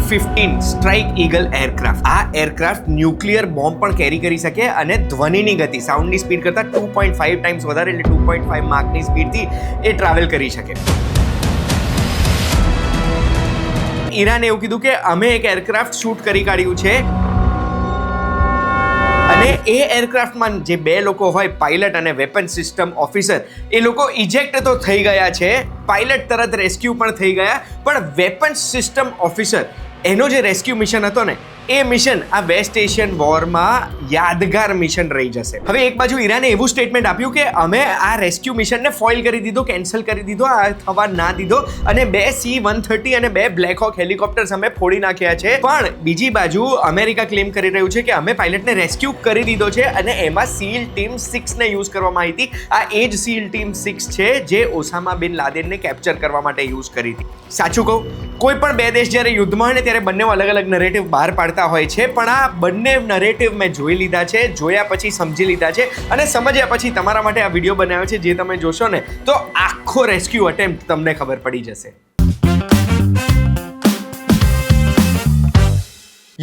F-15 strike eagle aircraft. આ aircraft nuclear bomb પણ કેરી કરી શકે અને ધ્વનિની ગતિ સાઉન્ડની સ્પીડ કરતાં 2.5 ટાઈમ્સ વધારે એટલે 2.5 માકની સ્પીડથી એ ટ્રાવેલ કરી શકે. ઈરાને એવું કીધું કે અમે એક એરક્રાફ્ટ શૂટ કરી કાઢ્યું છે અને એ એરક્રાફ્ટમાં જે બે લોકો હોય, પાયલટ અને વેપન સિસ્ટમ ઓફિસર, એ લોકો ઇજેક્ટ તો થઈ ગયા છે, પાયલટ તરત રેસ્ક્યુ પણ થઈ ગયા, પણ વેપન સિસ્ટમ ઓફિસર એનો જે રેસ્ક્યુ મિશન હતો ને, એ મિશન આ વેસ્ટ એશિયન વોરમાં યાદગાર મિશન રહી જશે. હવે એક બાજુ ઈરાને એવું સ્ટેટમેન્ટ આપ્યું કે અમે આ રેસ્ક્યુ મિશનને ફોઇલ કરી દીધો, કેન્સલ કરી દીધો, આ થવા ના દીધો અને 2 C-130 અને 2 બ્લેક હોક હેલિકોપ્ટર્સ અમે ફોડી નાખ્યા છે. પણ બીજી બાજુ અમેરિકા ક્લેમ કરી રહ્યું છે કે અમે પાયલટને રેસ્ક્યુ કરી દીધો છે અને એમાં SEAL ટીમ 6 ને યુઝ કરવામાં આવી હતી. આ એ જ SEAL ટીમ 6 છે જે ઓસામા બિન લાદેનને કેપ્ચર કરવા માટે યુઝ કરી હતી. સાચું કહું, કોઈ પણ બે દેશ જ્યારે યુદ્ધમાં હોય ને ત્યારે બંને અલગ અલગ નરેટિવ બહાર પાડતા હોય છે, પણ આ બંને નરેટિવ મેં જોઈ લીધા છે, જોયા પછી સમજી લીધા છે અને સમજ્યા પછી તમારા માટે આ વિડીયો બનાવ્યો છે. જે તમે જોશો ને તો આખો રેસ્ક્યુ અટેમ્પ્ટ તમને ખબર પડી જશે.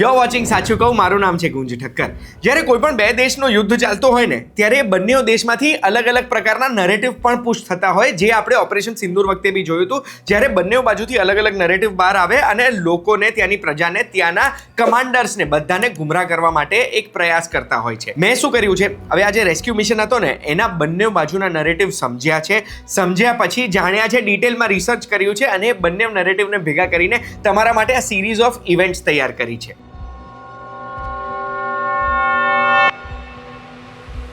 યો વોચિંગ સાચું કહું, મારું નામ છે ગુંજ ઠક્કર. જ્યારે કોઈ પણ બે દેશનો યુદ્ધ ચાલતો હોય ને ત્યારે બંને દેશમાંથી અલગ અલગ પ્રકારના નરેટિવ પણ પુશ થતા હોય, જે આપણે ઓપરેશન સિંદૂર વખતે બી જોયું હતું, જ્યારે બંને બાજુથી અલગ અલગ નરેટિવ બહાર આવે અને લોકોને, ત્યાંની પ્રજાને, ત્યાંના કમાન્ડર્સને બધાને ગુમરાહ કરવા માટે એક પ્રયાસ કરતા હોય છે. મેં શું કર્યું છે, હવે આ જે રેસ્ક્યુ મિશન હતો ને એના બંને બાજુના નરેટિવ સમજ્યા છે, સમજ્યા પછી જાણ્યા છે, ડિટેલમાં રિસર્ચ કર્યું છે અને બંને નરેટિવને ભેગા કરીને તમારા માટે આ સિરીઝ ઓફ ઇવેન્ટ્સ તૈયાર કરી છે.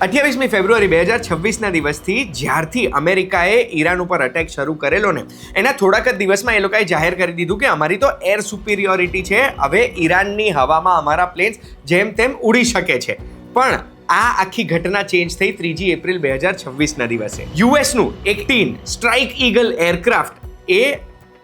28મી ફેબ્રુઆરી 2026ના દિવસથી જ્યારથી અમેરિકાએ ઈરાન ઉપર અટેક શરૂ કરેલો ને એના થોડાક જ દિવસમાં એ લોકોએ જાહેર કરી દીધું કે અમારી તો એર સુપિરિયોરિટી છે, હવે ઈરાનની હવામાં અમારા પ્લેન્સ જેમ તેમ ઉડી શકે છે. પણ આ આખી ઘટના ચેન્જ થઈ 3 એપ્રિલ 2026ના દિવસે. યુએસનું 18 સ્ટ્રાઇક ઈગલ એરક્રાફ્ટ એ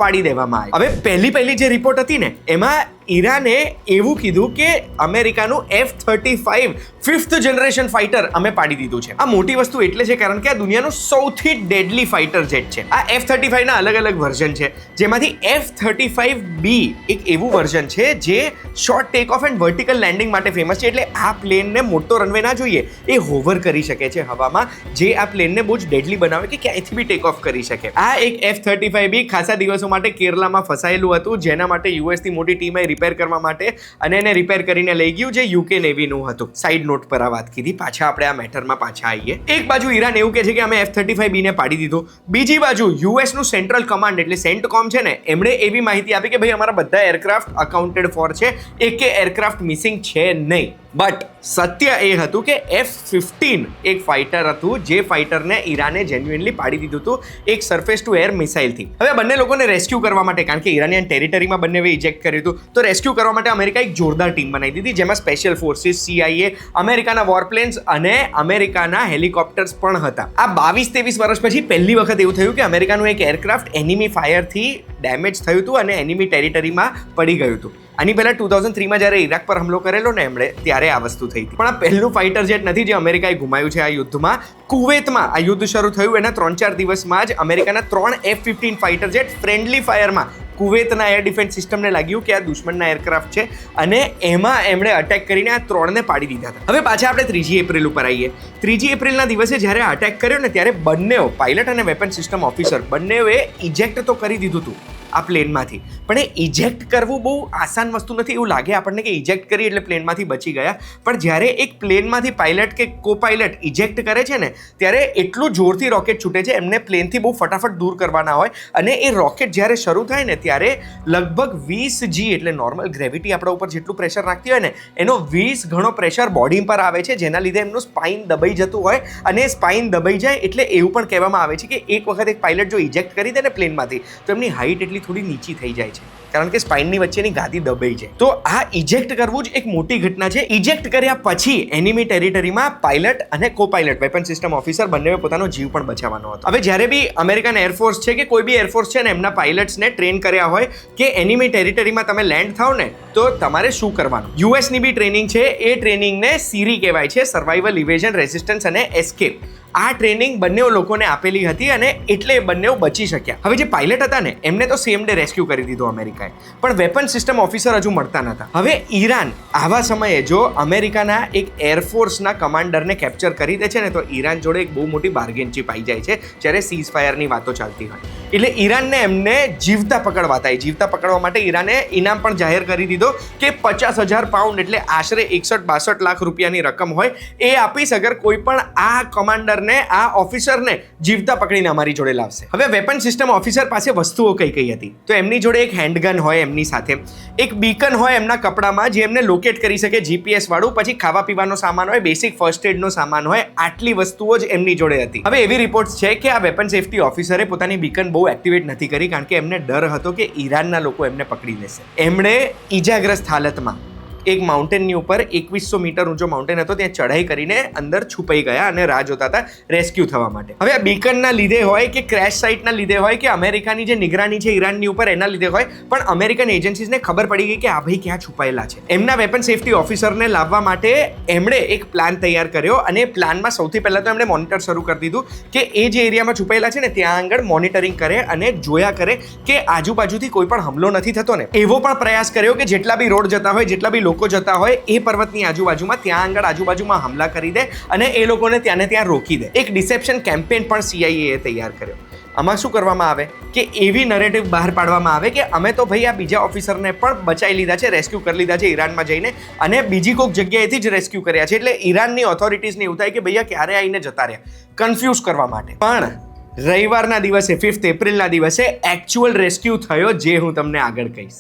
પાડી દેવામાં આવી. હવે પહેલી જે રિપોર્ટ હતી ને એમાં ઈરાને એવું કીધું કે અમેરિકાનું F-35 5th જનરેશન ફાઇટર અમે પાડી દીધું છે. આ મોટી વસ્તુ એટલે છે કારણ કે આ દુનિયાનું સૌથી ડેડલી ફાઇટર જેટ છે. આ F-35 ના અલગ અલગ વર્ઝન છે, જેમાંથી F-35B એક એવું વર્ઝન છે જે short take off and vertical landing માટે ફેમસ છે. એટલે આ પ્લેનને મોટો રનવે ના જોઈએ, એ હોવર કરી શકે છે હવામાં, જે આ પ્લેનને બહુ જ ડેડલી બનાવે કે ક્યાંયથી બી ટેક ઓફ કરી શકે. આ એક F-35B ખાસા દિવસો માટે કેરલામાં ફસાયેલું હતું, જેના માટે યુએસની મોટી ટીમે રિપેર કરવા માટે અને એને રિપેર કરીને લઈ ગયું, જે UK નેવીનું હતું. સાઇડ નોટ પર આ વાત કીધી. પાછા આપણે આ મેટરમાં પાછા આવીએ. એક બાજુ ઈરાન એવું કહે છે કે અમે F-35B ને પાડી દીધો, બીજી બાજુ યુએસનું સેન્ટ્રલ કમાન્ડ એટલે સેન્ટકોમ છે ને, એમણે એવી માહિતી આપી કે ભાઈ અમારા બધા એરક્રાફ્ટ અકાઉન્ટેડ ફોર છે, એક એરક્રાફ્ટ મિસિંગ છે નહીં. બટ સત્ય એ હતું કે F-15 એક ફાઇટર હતું, જે ફાઇટરને ઈરાને જેન્યુઇનલી પાડી દીધું હતું એક સરફેસ ટુ એર મિસાઇલથી. હવે બંને લોકોને રેસ્ક્યુ કરવા માટે, કારણ કે ઈરાનિયન ટેરિટરીમાં બંને ઇજેક્ટ કર્યું હતું, તો રેસ્ક્યુ કરવા માટે અમેરિકા એક જોરદાર ટીમ બનાવી દીધી, જેમાં સ્પેશિયલ ફોર્સિસ, CIA, અમેરિકાના વોરપ્લેન્સ અને અમેરિકાના હેલિકોપ્ટર્સ પણ હતા. આ 22-23 વર્ષ પછી પહેલી વખત એવું થયું કે અમેરિકાનું એક એરક્રાફ્ટ એનિમી ફાયરથી ડેમેજ થયું હતું અને એનિમી ટેરિટરીમાં પડી ગયું હતું. આની પહેલા 2003માં જ્યારે ઈરાક પર હુમલો કરેલો ને એમણે, ત્યારે આ વસ્તુ થઈ હતી. પણ આ પહેલું ફાઇટર જેટ નથી જે અમેરિકાએ ગુમાવ્યું છે આ યુદ્ધમાં. કુવેતમાં આ યુદ્ધ શરૂ થયું એના 3-4 દિવસમાં જ અમેરિકાના 3 F-15 ફાઇટર જેટ ફ્રેન્ડલી ફાયરમાં કુવેતના એર ડિફેન્સ સિસ્ટમને લાગ્યું કે આ દુશ્મનના એરક્રાફ્ટ છે અને એમાં એમણે અટેક કરીને આ 3ને પાડી દીધા હતા. હવે પાછા આપણે 3 એપ્રિલ ઉપર આવીએ. 3 એપ્રિલના દિવસે જ્યારે અટેક કર્યો ને ત્યારે બંને પાયલટ અને વેપન સિસ્ટમ ઓફિસર બંનેએ ઇજેક્ટ તો કરી દીધું હતું આ પ્લેનમાંથી, પણ એ ઇજેક્ટ કરવું બહુ આસાન વસ્તુ નથી. એવું લાગે આપણને કે ઇજેક્ટ કરી એટલે પ્લેનમાંથી બચી ગયા, પણ જ્યારે એક પ્લેનમાંથી પાયલટ કે કો પાયલટ ઇજેક્ટ કરે છે ને ત્યારે એટલું જોરથી રોકેટ છૂટે છે, એમને પ્લેનથી બહુ ફટાફટ દૂર કરવાના હોય અને એ રોકેટ જ્યારે શરૂ થાય ને ત્યારે લગભગ 20 G એટલે નોર્મલ ગ્રેવિટી આપણા ઉપર જેટલું પ્રેશર રાખતી હોય ને એનો 20 ગણો પ્રેશર બોડી પર આવે છે, જેના લીધે એમનું સ્પાઇન દબાઈ જતું હોય અને સ્પાઇન દબાઈ જાય એટલે એવું પણ કહેવામાં આવે છે કે એક વખત એક પાયલટ જો ઇજેક્ટ કરી દે ને પ્લેનમાંથી તો એમની હાઇટ એટલી થોડી નીચી થઈ જાય છે, કારણ કે સ્પાઇનની વચ્ચેની ગાદી દબાઈ જાય. તો આ ઇજેક્ટ કરવું જ એક મોટી ઘટના છે. ઇજેક્ટ કર્યા પછી એનિમી ટેરિટરીમાં પાયલટ અને કો પાયલટ વેપન સિસ્ટમ ઓફિસર બંનેએ પોતાનો જીવ પણ બચાવવાનો હતો. હવે જ્યારે બી અમેરિકન એરફોર્સ છે કે કોઈ બી એરફોર્સ છે ને એમના પાયલટ્સને ટ્રેન કર્યા હોય કે એનિમી ટેરિટરીમાં તમે લેન્ડ થાવ ને તો તમારે શું કરવાનું. યુએસની બી ટ્રેનિંગ છે, એ ટ્રેનિંગને સીરી કહેવાય છે, સર્વાઇવલ, ઇવેઝન, રેઝિસ્ટન્સ અને એસ્કેપ. આ ટ્રેનિંગ બંને લોકોને આપેલી હતી અને એટલે એ બંને બચી શક્યા. હવે જે પાયલટ હતા ને એમને તો સેમ ડે રેસ્ક્યુ કરી દીધો અમેરિકાએ, પણ વેપન સિસ્ટમ ઓફિસર હજુ મળતા નતા. હવે ઈરાન આવા સમયે જો અમેરિકાના એક એરફોર્સના કમાન્ડરને કેપ્ચર કરી દે છે ને તો ઈરાન જોડે એક બહુ મોટી બાર્ગેન ચીપ આવી જાય છે જ્યારે સીઝ ફાયરની વાતો ચાલતી હોય. એટલે ઈરાનને એમને જીવતા પકડવા થાય. જીવતા પકડવા માટે ઈરાને ઇનામ પણ જાહેર કરી દીધો કે 50,000 પાઉન્ડ એટલે આશરે 61-62 લાખ રૂપિયાની રકમ હોય એ આપીશ અગર કોઈ પણ આ કમાન્ડરને આ ઓફિસરને જીવતા પકડીને અમારી જોડે લાવશે. હવે વેપન સિસ્ટમ ઓફિસર પાસે વસ્તુઓ કઈ કઈ હતી તો એમની જોડે એક હેન્ડગન હોય એમની સાથે, એક બીકન હોય એમના કપડામાં જે એમને લોકેટ કરી શકે જીપીએસ વાળું, પછી ખાવા પીવાનો સામાન હોય, બેસિક ફર્સ્ટ એડનો સામાન હોય. આટલી વસ્તુઓ જ એમની જોડે હતી. હવે એવી રિપોર્ટ્સ છે કે આ વેપન સેફટી ઓફિસરે પોતાની બીકન બહુ એક્ટિવેટ નથી કરી કારણ કે એમને ડર હતો કે ઈરાનના લોકો એમને પકડી લેશે. એમણે ઈજાગ્રસ્ત હાલતમાં એક માઉન્ટેનની ઉપર 2100 મીટર ઊંચો માઉન્ટેન હતો ત્યાં ચઢાઈ કરીને અંદર છુપાઈ ગયા અને રાહ જોતા હતા રેસ્ક્યુ થવા માટે. હવે આ બીકનના લીધે હોય કે ક્રેશ સાઇટના લીધે હોય કે અમેરિકાની જે નિગરાની છે ઈરાનની ઉપર એના લીધે હોય, પણ અમેરિકન એજન્સીસને ખબર પડી ગઈ કે આ ભાઈ ક્યાં છુપાયેલા છે. એમના વેપન સેફટી ઓફિસરને લાવવા માટે એમણે એક પ્લાન તૈયાર કર્યો અને પ્લાનમાં સૌથી પહેલા તો એમણે મોનિટર શરૂ કરી દીધું કે એ જે એરિયામાં છુપાયેલા છે ને ત્યાં આગળ મોનિટરિંગ કરે અને જોયા કરે કે આજુબાજુથી કોઈ પણ હુમલો નથી થતો ને. એવો પણ પ્રયાસ કર્યો કે જેટલા બી રોડ જતા હોય, જેટલા બી લોકો જતા હોય એ પર્વતની આજુબાજુમાં ત્યાં આગળ આજુબાજુમાં હમલા કરી દે અને એ લોકોને ત્યાં ને ત્યાં રોકી દે. એક ડિસેપ્શન કેમ્પેન પણ CIA તૈયાર કર્યો. આમાં શું કરવામાં આવે કે એવી નરેટિવ બહાર પાડવામાં આવે કે અમે તો ભાઈ આ બીજા ઓફિસરને પણ બચાવી લીધા છે, રેસ્ક્યુ કરી લીધા છે ઈરાનમાં જઈને અને બીજી કોઈક જગ્યાએથી જ રેસ્ક્યુ કર્યા છે. એટલે ઈરાનની ઓથોરિટીઝને એવું થાય કે ભૈયા ક્યારે આવીને જતા રહ્યા, કન્ફ્યુઝ કરવા માટે. પણ રવિવારના દિવસે 5 એપ્રિલના દિવસે એકચ્યુઅલ રેસ્ક્યુ થયો જે હું તમને આગળ કહીશ.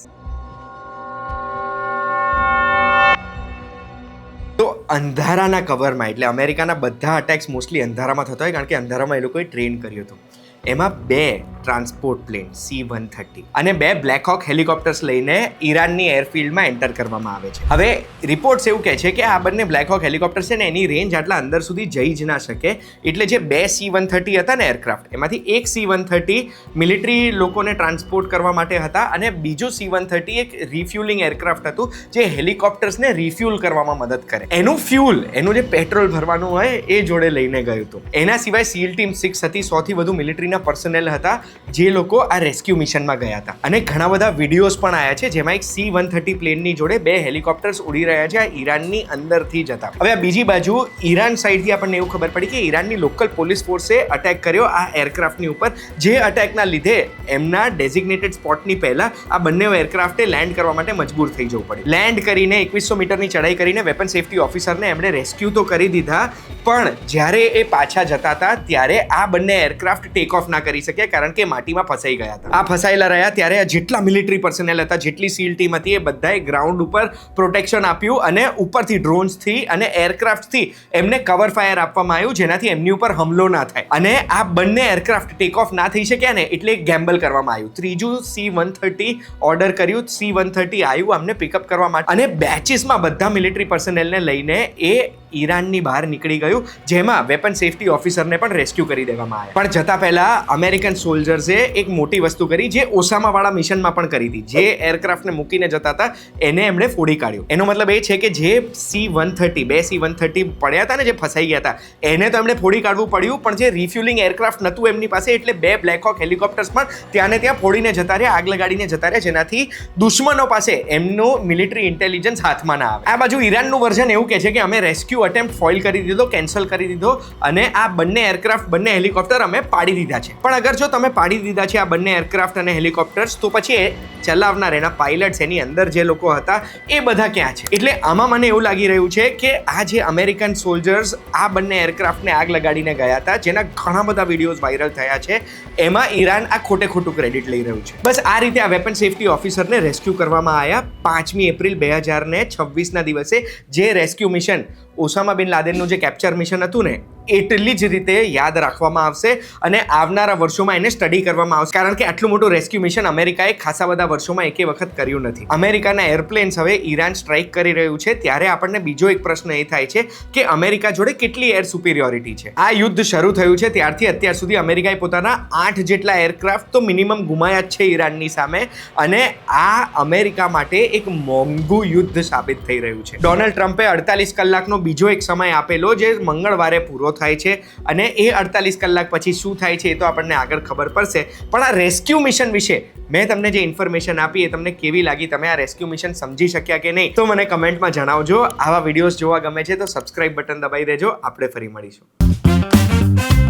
તો અંધારાના કવરમાં, એટલે અમેરિકાના બધા અટેક્સ મોસ્ટલી અંધારામાં થતા હોય કારણ કે અંધારામાં એ લોકોએ ટ્રેન કર્યું હતું. એમાં 2 ટ્રાન્સપોર્ટ પ્લેન C-130 અને 2 બ્લેક હોક હેલિકોપ્ટર્સ લઈને ઈરાનની એરફિલ્ડમાં એન્ટર કરવામાં આવે છે. હવે રિપોર્ટ્સ એવું કહે છે કે આ બંને બ્લેક હોક હેલિકોપ્ટર્સ છે ને એની રેન્જ આટલા અંદર સુધી જઈ જ ના શકે. એટલે જે 2 C-130 હતા ને એરક્રાફ્ટ એમાંથી એક C-130 મિલિટરી લોકોને ટ્રાન્સપોર્ટ કરવા માટે હતા અને બીજું C-130 એક રિફ્યુલિંગ એરક્રાફ્ટ હતું જે હેલિકોપ્ટર્સને રિફ્યુલ કરવામાં મદદ કરે. એનું ફ્યુલ, એનું જે પેટ્રોલ ભરવાનું હોય એ જોડે લઈને ગયું હતું. એના સિવાય SEAL ટીમ 6 હતી, 100થી વધુ મિલિટરી પર્સનલ હતા જે લોકો આ રેસ્ક્યુ મિશનમાં ગયા હતા. અને ઘણા બધા વિડીયોઝ પણ આવ્યા છે જેમાં એક C-130 પ્લેનની જોડે 2 હેલિકોપ્ટર્સ ઉડી રહ્યા છે ઈરાનની અંદરથી જતા. હવે આ બીજી બાજુ ઈરાન સાઈડથી આપણને એવું ખબર પડી કે ઈરાનની લોકલ પોલીસ ફોર્સે અટેક કર્યો આ એરક્રાફ્ટની ઉપર, જે અટેકના લીધે એમના ડેઝિગ્નેટેડ સ્પોટની પહેલા આ બંને એરક્રાફ્ટે લેન્ડ કરવા માટે મજબૂર થઈ જવું પડ્યું. લેન્ડ કરીને 2100 મીટરની ચઢાઈ કરીને વેપન સેફટી ઓફિસરને એમણે રેસ્ક્યુ તો કરી દીધા, પણ જ્યારે એ પાછા જતા હતા ત્યારે આ બંને એરક્રાફ્ટ ટેક ઓફ ના કરી શક્યા કારણ કે માટીમાં ફસાઈ ગયા હતા. આ ફસાયેલા રહ્યા ત્યારે જેટલા મિલિટરી પર્સનલ હતા, જેટલી SEAL ટીમ હતી એ બધાએ ગ્રાઉન્ડ ઉપર પ્રોટેક્શન આપ્યું અને ઉપરથી ડ્રોન્સથી અને એરક્રાફ્ટથી એમને કવર ફાયર આપવામાં આવ્યું જેનાથી એમની ઉપર હુમલો ના થાય. અને આ બંને એરક્રાફ્ટ ટેક ઓફ ના થઈ શક્યા ને એટલે ગેમ્બલ કરવામાં આવ્યું. ત્રીજું C-130 ઓર્ડર કર્યું, C-130 આવ્યું અમને પિકઅપ કરવા માટે અને બેચીસમાં બધા મિલિટરી પર્સનલને લઈને એ ઈરાનની બહાર નીકળી ગયું, જેમાં વેપન સેફટી ઓફિસરને પણ રેસ્ક્યુ કરી દેવામાં આવ્યા. પણ જતા પહેલા અમેરિકન સોલ્જર્સે એક મોટી વસ્તુ કરી જે ઓસામાવાળા મિશનમાં પણ કરી હતી. જે એરક્રાફ્ટને મૂકીને જતા હતા એને એમણે ફોડી કાઢ્યું. એનો મતલબ એ છે કે જે C-130 2 C-130 પડ્યા હતા ને જે ફસાઈ ગયા હતા એને તો એમણે ફોડી કાઢવું પડ્યું, પણ જે રિફ્યુલિંગ એરક્રાફ્ટ નહોતું એમની પાસે એટલે 2 બ્લેક હોક હેલિકોપ્ટર્સ પણ ત્યાં ને ત્યાં ફોડીને જતા રહ્યા, આગ લગાડીને જતા રહ્યા, જેનાથી દુશ્મનો પાસે એમનું મિલિટરી ઇન્ટેલિજન્સ હાથમાં ના આવે. આ બાજુ ઈરાનનું વર્ઝન એવું કહે છે કે અમે રેસ્ક્યુ અટેમ્પ્ટ ફોઇલ કરી દીધો, કેન્સલ કરી દીધો અને આ બંને એરક્રાફ્ટ બંને હેલિકોપ્ટર અમે પાડી દીધા છે. પણ અગર જો તમે પાડી દીધા છે આ બંને એરક્રાફ્ટ અને હેલિકોપ્ટર્સ તો પછી ચલાવનાર એના પાયલટ્સ એની અંદર જે લોકો હતા એ બધા ક્યાં છે? એટલે આમાં મને એવું લાગી રહ્યું છે કે આ જે અમેરિકન સોલ્જર્સ આ બંને એરક્રાફ્ટને આગ લગાડીને ગયા હતા જેના ઘણા બધા વિડીયોઝ વાયરલ થયા છે, એમાં ઈરાન આ ખોટું ક્રેડિટ લઈ રહ્યું છે. બસ આ રીતે આ વેપન સેફટી ઓફિસરને રેસ્ક્યુ કરવામાં આવ્યા 5મી એપ્રિલ 2026ના દિવસે. જે રેસ્ક્યુ મિશન ઓસામા બિન લાદેનનું જે કેપ્ચર મિશન હતું ને એટલી જ રીતે યાદ રાખવામાં આવશે અને આવનારા વર્ષોમાં એને સ્ટડી કરવામાં આવશે કારણ કે આટલું મોટું રેસ્ક્યુ મિશન અમેરિકાએ ખાસા બધા વર્ષોમાં એકે વખત કર્યું નથી. અમેરિકાના એરપ્લેન્સ હવે ઈરાન સ્ટ્રાઇક કરી રહ્યું છે ત્યારે આપણને બીજો એક પ્રશ્ન એ થાય છે કે અમેરિકા જોડે કેટલી એર સુપિરિયોરિટી છે. આ યુદ્ધ શરૂ થયું છે ત્યારથી અત્યાર સુધી અમેરિકાએ પોતાના 8 જેટલા એરક્રાફ્ટ તો મિનિમમ ગુમાયા જ છે ઈરાનની સામે અને આ અમેરિકા માટે એક મોંઘું યુદ્ધ સાબિત થઈ રહ્યું છે. ડોનાલ્ડ ટ્રમ્પે 48 કલાકનો બીજો એક સમય આપેલો જે મંગળવારે પૂરો થાય છે અને એ 48 કલાક પછી શું થાય છે એ તો આપણને આગળ ખબર પડશે. પણ આ રેસ્ક્યુ મિશન વિશે મેં તમને જે ઇન્ફોર્મેશન આપી એ તમને કેવી લાગી? તમે આ રેસ્ક્યુ મિશન સમજી શક્યા કે નહીં? તો મને કમેન્ટમાં જણાવજો. આવા વિડીયોઝ જોવા ગમે છે તો સબસ્ક્રાઇબ બટન દબાવી દેજો. આપણે ફરી મળીશું.